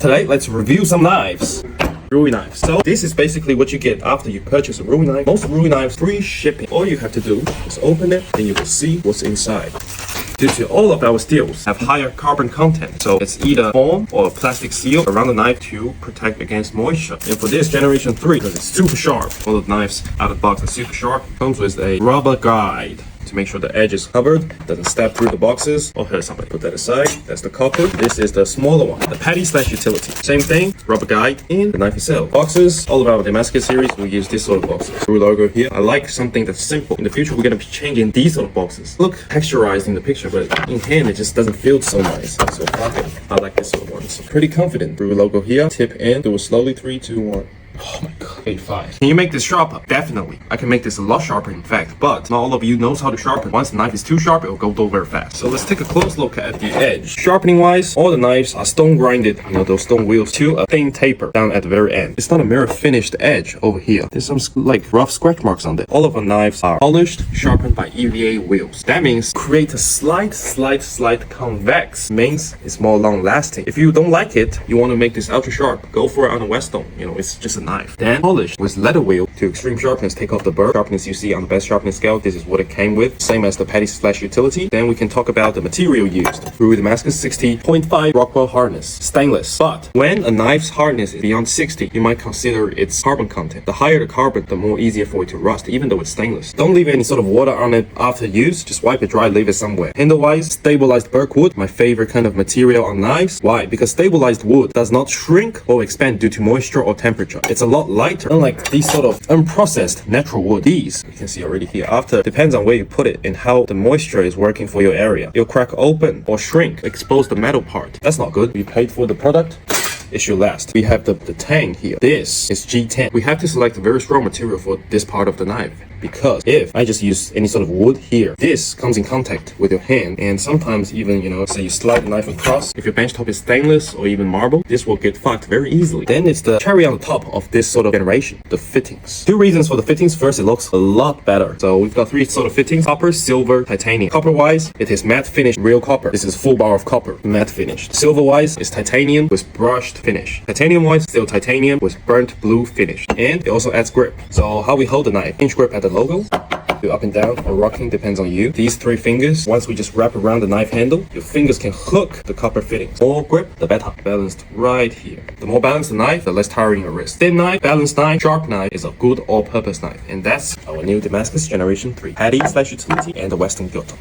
Today, let's review some knives. Rui Knife. So this is basically what you get after you purchase a Rui knife. Most Rui knives, free shipping. All you have to do is open it and you will see what's inside. Due to all of our steels have higher carbon content, so it's either foam or a plastic seal around the knife to protect against moisture. And for this generation 3, because it's super sharp, all the knives out of the box are super sharp, comes with a rubber guide to make sure the edge is covered, doesn't stab through the boxes or hurt somebody. Put that aside. That's the copper. This is the smaller one, the patty/utility. Same thing, rubber guide in the knife itself. Boxes, all of our Damascus series, we use this sort of boxes. Rui logo here. I like something that's simple. In the future, we're gonna be changing these sort of boxes. Look texturized in the picture, but in hand, it just doesn't feel so nice. So fuck it. I like this sort of one. So pretty confident. Rui logo here. Tip in. Do it slowly. 3, 2, 1. Oh my god, 85. Can you make this sharper? Definitely. I can make this a lot sharper in fact, but not all of you knows how to sharpen. Once the knife is too sharp, it'll go dull very fast. So let's take a close look at the edge. Sharpening wise, all the knives are stone grinded, those stone wheels, to a thin taper down at the very end. It's not a mirror finished edge over here. There's some like rough scratch marks on it. All of our knives are polished, sharpened by EVA wheels. That means create a slight convex, means it's more long lasting. If you don't like it, you want to make this ultra sharp, go for it on a Whetstone. It's just a knife. Then polished with leather wheel to extreme sharpness, take off the burr. Sharpness you see on the best sharpness scale, this is what it came with. Same as the patty/utility. Then we can talk about the material used. Rui Damascus 60.5 Rockwell hardness, stainless. But when a knife's hardness is beyond 60, you might consider its carbon content. The higher the carbon, the more easier for it to rust, even though it's stainless. Don't leave any sort of water on it after use. Just wipe it dry, leave it somewhere. Handle-wise, stabilized birch wood, my favorite kind of material on knives. Why? Because stabilized wood does not shrink or expand due to moisture or temperature. It's a lot lighter, unlike these sort of unprocessed natural wood. These you can see already here. After, depends on where you put it and how the moisture is working for your area. It'll crack open or shrink, expose the metal part. That's not good. You paid for the product, it should last. We have the tang here. This is G10. We have to select a very strong material for this part of the knife, because if I just use any sort of wood here, this comes in contact with your hand, and sometimes even, say you slide the knife across, if your bench top is stainless or even marble, this will get fucked very easily. Then it's the cherry on the top of this sort of generation, the fittings. 2 reasons for the fittings. First, it looks a lot better. So we've got 3 sort of fittings: copper, silver, titanium. Copper wise, it is matte finish, real copper. This is full bar of copper, matte finished. Silver wise is titanium with brushed finish. Titanium wise, still titanium with burnt blue finish. And it also adds grip. So how we hold the knife: hinge grip at the logo, do up and down or rocking, depends on you. These 3 fingers, once we just wrap around the knife handle, your fingers can hook the copper fittings. More grip, the better. Balanced right here. The more balanced the knife, the less tiring your wrist. Thin knife, balanced knife, sharp knife is a good all-purpose knife. And that's our new Damascus Generation 3 patty/utility and the Western Gyoto.